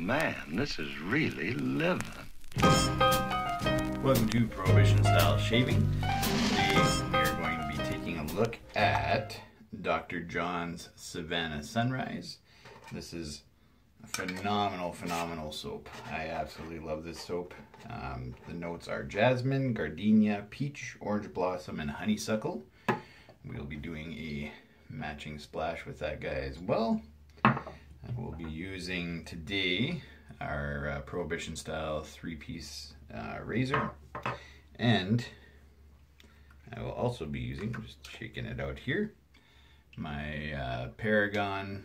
man, this is really living. Welcome to Prohibition Style Shaving. Today we are going to be taking a look at Dr. John's Savannah Sunrise. This is a phenomenal soap. I absolutely love this soap. The notes are jasmine, gardenia, peach, orange blossom, and honeysuckle. We'll be doing a matching splash with that guy as well. We'll be using today our Prohibition Style 3-piece razor, and I will also be using, just shaking it out here, my Paragon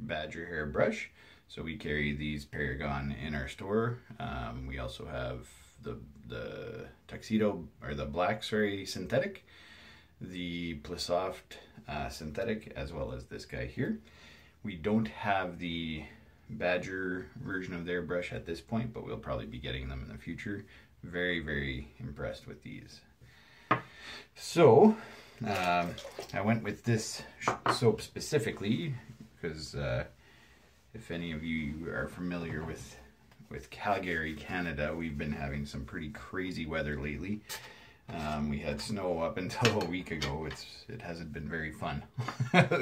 Badger hair brush. So we carry these Paragon in our store. We also have the tuxedo, or the black, synthetic, the Plissoft synthetic, as well as this guy here. We don't have the Badger version of their brush at this point, but we'll probably be getting them in the future. Very impressed with these. So I went with this soap specifically because if any of you are familiar with Calgary, Canada, we've been having some pretty crazy weather lately. We had snow up until a week ago. It hasn't been very fun.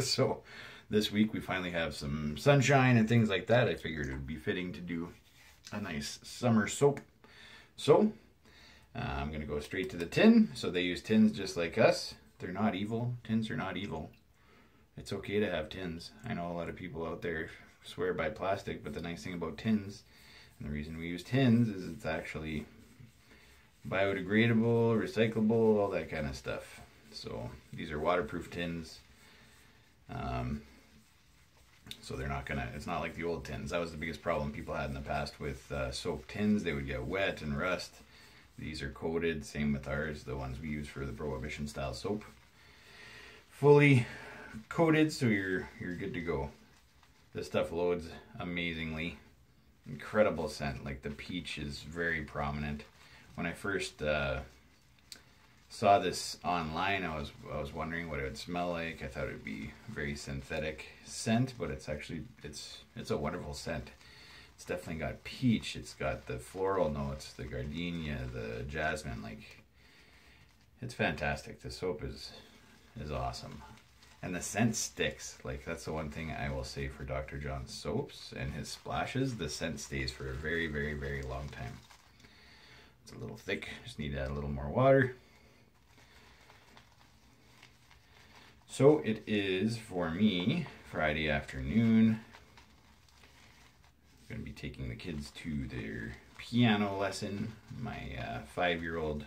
So this week we finally have some sunshine and things like that. I figured it would be fitting to do a nice summer soap. So I'm going to go straight to the tin. So they use tins just like us. They're not evil. Tins are not evil. It's okay to have tins. I know a lot of people out there swear by plastic, but the nice thing about tins, and the reason we use tins, is it's actually biodegradable, recyclable, all that kind of stuff. So these are waterproof tins. So they're not gonna, it's not like the old tins. That was the biggest problem people had in the past with soap tins. They would get wet and rust. These are coated, same with ours, the ones we use for the Prohibition Style soap. Fully coated, so you're good to go. This stuff loads amazingly. Incredible scent, like the peach is very prominent. When I first saw this online, I was wondering what it would smell like. I thought it would be very synthetic scent, but it's actually, it's a wonderful scent. It's definitely got peach, it's got the floral notes, the gardenia, the jasmine, like, it's fantastic. The soap is awesome. And the scent sticks. Like, that's the one thing I will say for Dr. John's soaps and his splashes. The scent stays for a very long time. It's a little thick, just need to add a little more water. So it is, for me, Friday afternoon. I'm going to be taking the kids to their piano lesson. My 5-year-old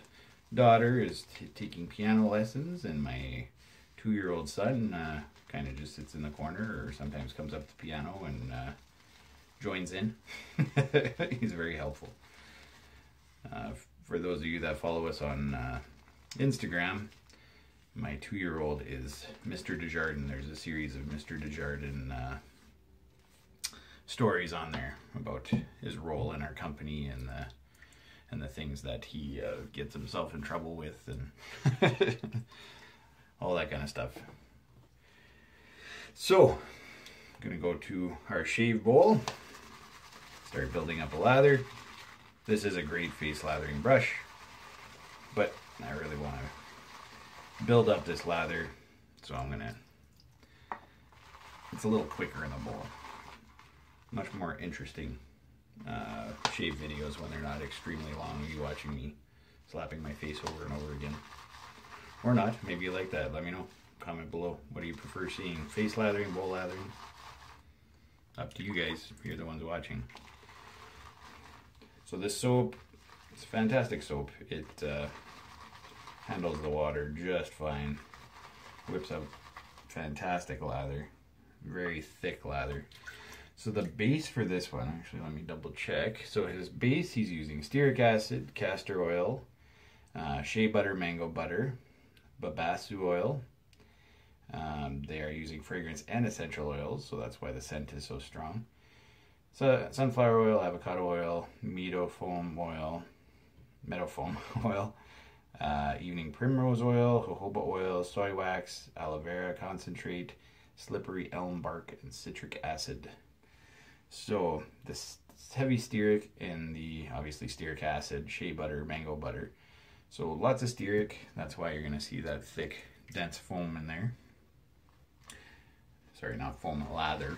daughter is taking piano lessons, and my 2-year-old son kind of just sits in the corner or sometimes comes up to the piano and joins in. He's very helpful. For those of you that follow us on Instagram, my 2-year-old is Mr. Desjardins. There's a series of Mr. Desjardins stories on there about his role in our company and the things that he gets himself in trouble with and all that kind of stuff. So, I'm going to go to our shave bowl, start building up a lather. This is a great face lathering brush, but I really want to build up this lather, so I'm going to, it's a little quicker in the bowl. Much more interesting shave videos when they're not extremely long, you watching me slapping my face over and over again. Or not, maybe you like that, let me know. Comment below, what do you prefer seeing? Face lathering, bowl lathering? Up to you guys, if you're the ones watching. So this soap, it's a fantastic soap. It handles the water just fine. Whips up fantastic lather. Very thick lather. So the base for this one, actually let me double check. So his base, he's using stearic acid, castor oil, shea butter, mango butter, babassu oil. They are using fragrance and essential oils, so that's why the scent is so strong. So sunflower oil, avocado oil, meadow foam oil, evening primrose oil, jojoba oil, soy wax, aloe vera concentrate, slippery elm bark, and citric acid. So this It's heavy stearic and the obviously stearic acid, shea butter, mango butter. So lots of stearic. That's why you're going to see that thick, dense foam in there. Sorry, not foam, lather.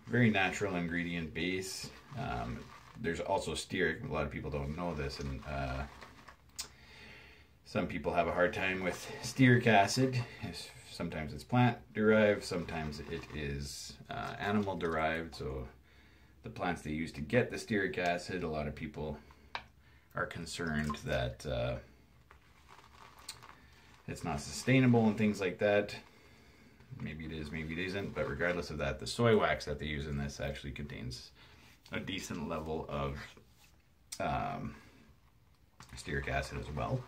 Very natural ingredient base. There's also stearic. A lot of people don't know this, and some people have a hard time with stearic acid. Sometimes it's plant derived, sometimes it is animal derived. So the plants they use to get the stearic acid, a lot of people are concerned that it's not sustainable and things like that. Maybe it is, maybe it isn't, but regardless of that, the soy wax that they use in this actually contains a decent level of stearic acid as well.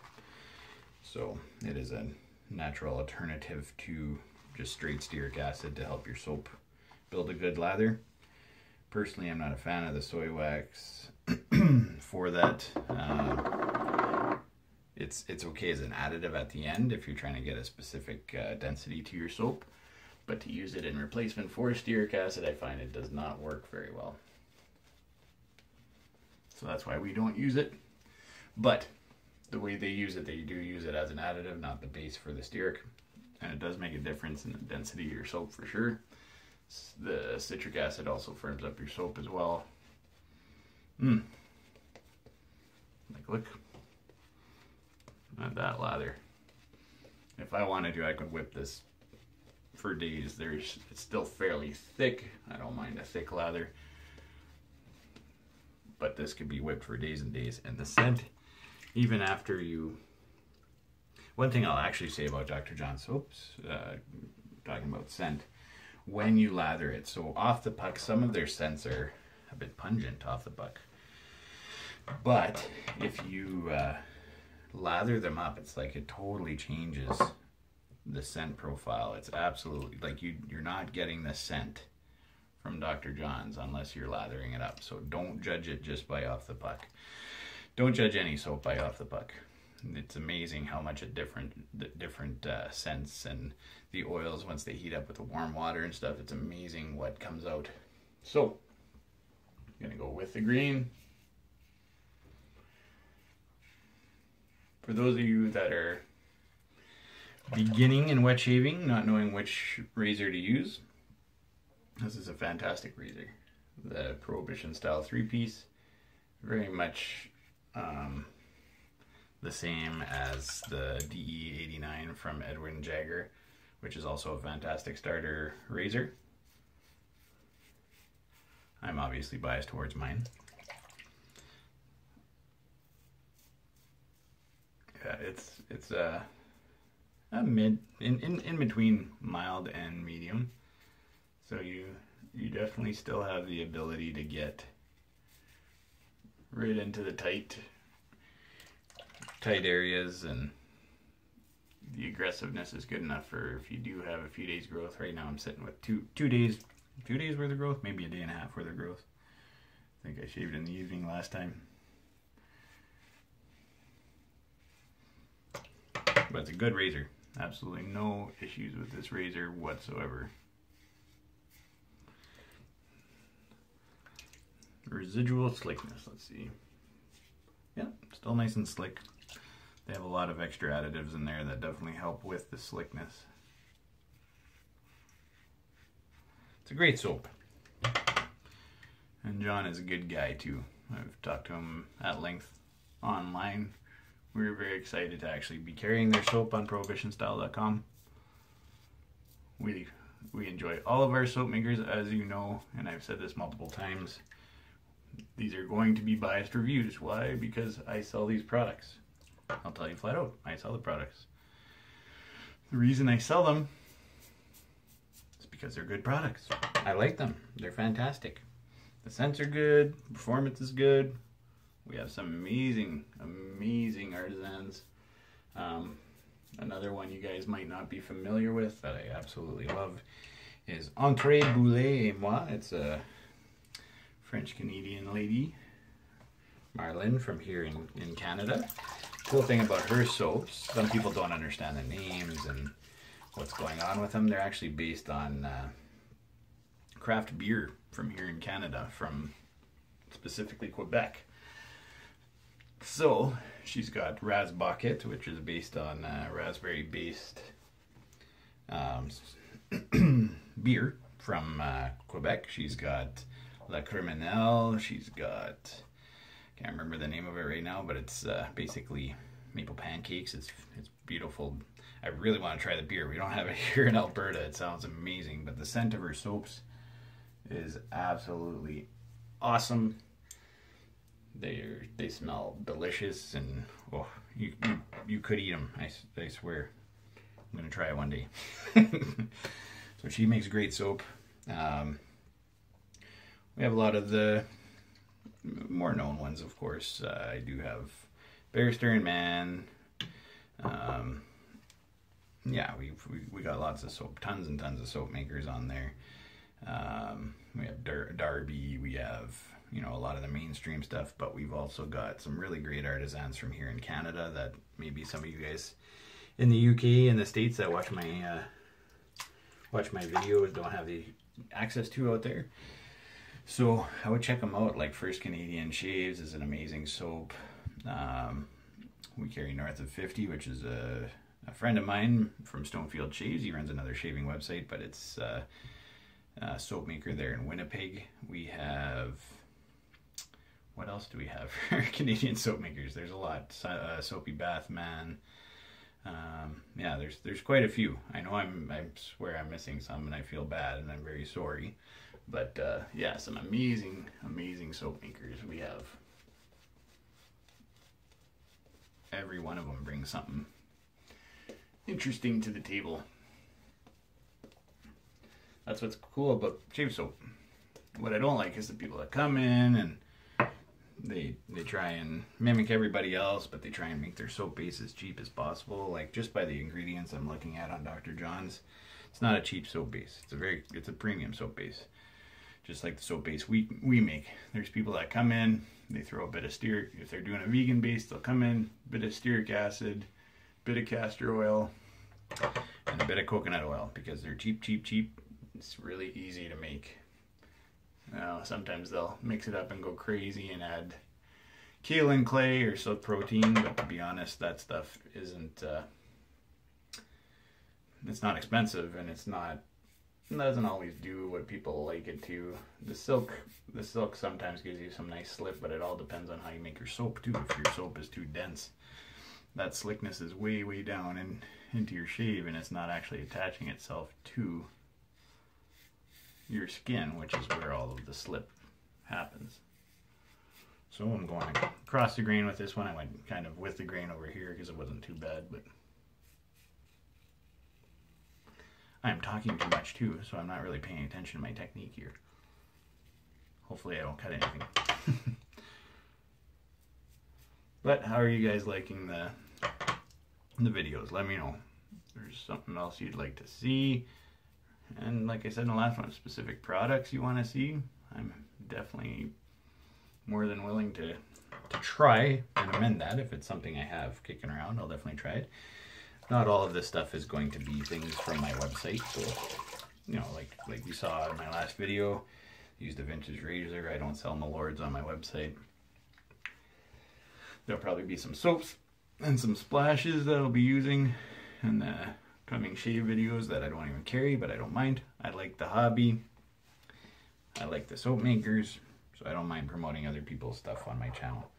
So it is a natural alternative to just straight stearic acid to help your soap build a good lather. Personally, I'm not a fan of the soy wax for that. It's okay as an additive at the end if you're trying to get a specific density to your soap, but to use it in replacement for stearic acid, I find it does not work very well. So that's why we don't use it. But the way they use it, they do use it as an additive, not the base for the stearic, and it does make a difference in the density of your soap for sure. The citric acid also firms up your soap as well. Like, look at that lather. If I wanted to, I could whip this for days. It's still fairly thick. I don't mind a thick lather, but this could be whipped for days and days. And the scent, even after you... One thing I'll actually say about Dr. John's soaps, talking about scent, when you lather it, so off the puck, some of their scents are a bit pungent off the puck. But if you lather them up, it's like it totally changes the scent profile. It's absolutely like you're not getting the scent from Dr. John's unless you're lathering it up. So don't judge it just by off the puck. Don't judge any soap by off the puck. It's amazing how much different scents and the oils, once they heat up with the warm water and stuff, it's amazing what comes out. So I'm gonna go with the green. For those of you that are beginning in wet shaving, not knowing which razor to use, this is a fantastic razor. The Prohibition Style 3-piece, very much the same as the DE89 from Edwin Jagger, which is also a fantastic starter razor. I'm obviously biased towards mine. Yeah, it's a mid, in between mild and medium. So you definitely still have the ability to get right into the tight areas, and the aggressiveness is good enough for if you do have a few days growth. Right now I'm sitting with two days worth of growth, maybe a day and a half worth of growth. I think I shaved in the evening last time. But it's a good razor. Absolutely no issues with this razor whatsoever. Residual slickness, let's see. Yeah, still nice and slick. They have a lot of extra additives in there that definitely help with the slickness. It's a great soap. And John is a good guy too. I've talked to him at length online. We're very excited to actually be carrying their soap on prohibitionstyle.com. We enjoy all of our soap makers, as you know, and I've said this multiple times. These are going to be biased reviews. Why? Because I sell these products. I'll tell you flat out, I sell the products. The reason I sell them is because they're good products. I like them. They're fantastic. The scents are good. Performance is good. We have some amazing artisans. Another one you guys might not be familiar with that I absolutely love is Entre Boulet et Moi. It's a French-Canadian lady, Marlene, from here in Canada. Cool thing about her soaps, some people don't understand the names and what's going on with them. They're actually based on craft beer from here in Canada, from specifically Quebec. So she's got Raz Bucket, which is based on raspberry-based beer from Quebec. She's got La Criminelle. She's got, can't remember the name of it right now, but it's basically maple pancakes. It's beautiful. I really want to try the beer. We don't have it here in Alberta. It sounds amazing, but the scent of her soaps is absolutely awesome. They smell delicious, and oh, you could eat them. I swear. I'm gonna try it one day. So she makes great soap. We have a lot of the more known ones, of course. I do have Barrister and Man. Yeah, we got lots of soap, tons and tons of soap makers on there. We have Darby. We have, you know, a lot of the mainstream stuff, but we've also got some really great artisans from here in Canada that maybe some of you guys in the UK and the States that watch my videos don't have the access to out there. So I would check them out. Like First Canadian Shaves is an amazing soap. We carry North of 50, which is a friend of mine from Stonefield Shaves. He runs another shaving website, but it's a soap maker there in Winnipeg. We have, what else do we have for Canadian soap makers? There's a lot. Soapy Bath Man. Yeah, there's quite a few. I know I swear I'm missing some, and I feel bad, and I'm very sorry. But yeah, some amazing soap makers we have. Every one of them brings something interesting to the table. That's what's cool about shave soap. What I don't like is the people that come in and they try and mimic everybody else, but they try and make their soap base as cheap as possible. Like, just by the ingredients I'm looking at on Dr. John's, it's not a cheap soap base. It's a premium soap base. Just like the soap base we make. There's people that come in, they throw a bit of stearic, if they're doing a vegan base, they'll come in, a bit of stearic acid, a bit of castor oil, and a bit of coconut oil, because they're cheap. It's really easy to make. Now, sometimes they'll mix it up and go crazy and add kaolin clay or silk protein, but to be honest, that stuff isn't, it's not expensive, and it doesn't always do what people like it to. The silk sometimes gives you some nice slip, but it all depends on how you make your soap too. If your soap is too dense, that slickness is way down into your shave, and it's not actually attaching itself to your skin, which is where all of the slip happens. So I'm going across the grain with this one. I went kind of with the grain over here because it wasn't too bad, but I'm talking too much too, so I'm not really paying attention to my technique here. Hopefully I don't cut anything. But how are you guys liking the videos? Let me know if there's something else you'd like to see. And like I said in the last one, specific products you want to see, I'm definitely more than willing to try and amend that. If it's something I have kicking around, I'll definitely try it. Not all of this stuff is going to be things from my website, so, you know, like you saw in my last video, used a vintage razor. I don't sell Malords on my website. There'll probably be some soaps and some splashes that I'll be using in the coming shave videos that I don't even carry, but I don't mind. I like the hobby. I like the soap makers, so I don't mind promoting other people's stuff on my channel.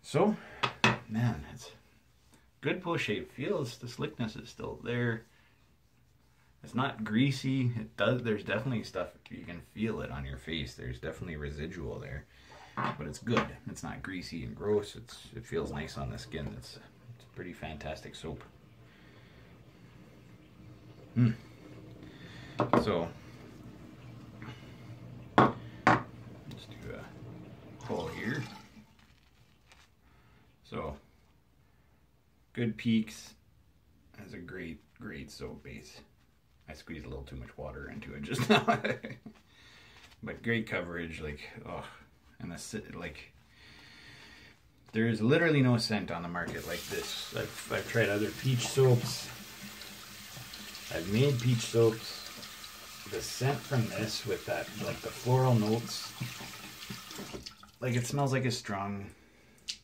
So, man, it's good post shave. Feels the slickness is still there. It's not greasy. There's definitely stuff, you can feel it on your face. There's definitely residual there, but it's good. It's not greasy and gross. It feels nice on the skin. It's a pretty fantastic soap. So let's do a pull here. So good Peaks has a great soap base. I squeezed a little too much water into it just now. But great coverage, like, oh, and like, there's literally no scent on the market like this. I've tried other peach soaps. I've made peach soaps. the scent from this with that, like the floral notes, like it smells like a strong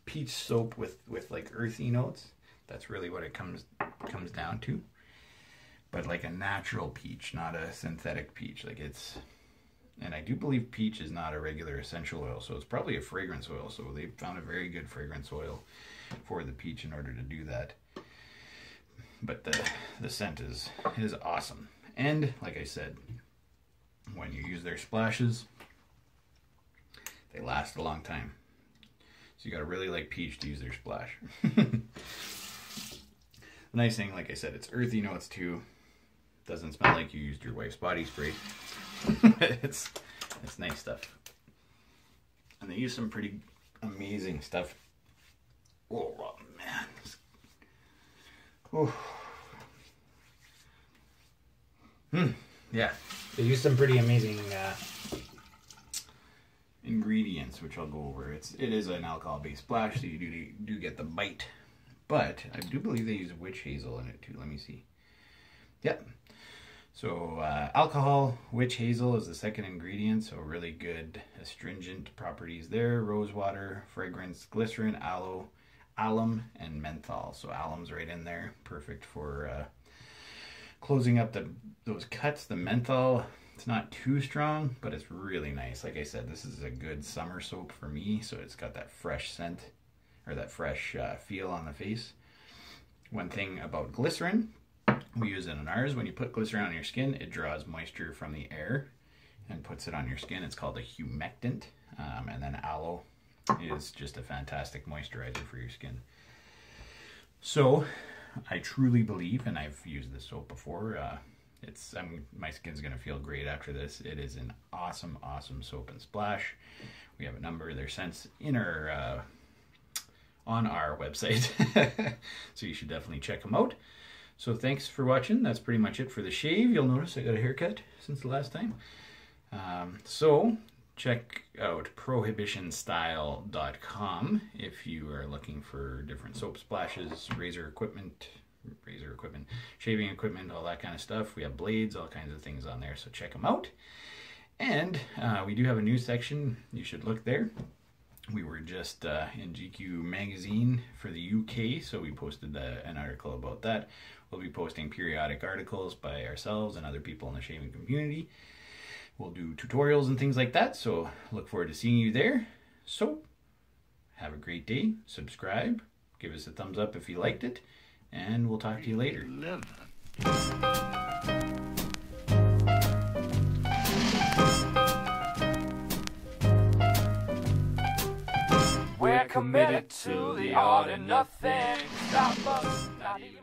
peach soap with like earthy notes. That's really what it comes down to. But like a natural peach, not a synthetic peach. Like it's, and I do believe peach is not a regular essential oil, so it's probably a fragrance oil. So they found a very good fragrance oil for the peach in order to do that. But the scent is awesome. And like I said, when you use their splashes, they last a long time. So you gotta really like peach to use their splash. The nice thing, like I said, it's earthy notes too. Doesn't smell like you used your wife's body spray. it's nice stuff. And they use some pretty amazing stuff. Oh man. Oh. Yeah. They use some pretty amazing ingredients, which I'll go over. It is an alcohol-based splash, so you do get the bite. But I do believe they use witch hazel in it too. Let me see. Yep. So alcohol, witch hazel is the second ingredient, so really good astringent properties there. Rose water, fragrance, glycerin, aloe, alum, and menthol. So alum's right in there, perfect for closing up those cuts. The menthol, it's not too strong, but it's really nice. Like I said, this is a good summer soap for me, so it's got that fresh scent, or that fresh feel on the face. One thing about glycerin, we use it in ours. When you put glycerin on your skin, it draws moisture from the air and puts it on your skin. It's called a humectant. And then aloe is just a fantastic moisturizer for your skin. So I truly believe, and I've used this soap before, my skin's going to feel great after this. It is an awesome, awesome soap and splash. We have a number of their scents in our on our website, so you should definitely check them out. So thanks for watching. That's pretty much it for the shave. You'll notice I got a haircut since the last time. So check out prohibitionstyle.com if you are looking for different soap splashes, razor equipment, shaving equipment, all that kind of stuff. We have blades, all kinds of things on there, so check them out. And we do have a news section. You should look there. We were just in GQ magazine for the UK, so we posted an article about that. We'll be posting periodic articles by ourselves and other people in the shaving community. We'll do tutorials and things like that, so look forward to seeing you there. So, have a great day, subscribe, give us a thumbs up if you liked it, and we'll talk to you later. We're committed to the art of nothing. Stop us, not even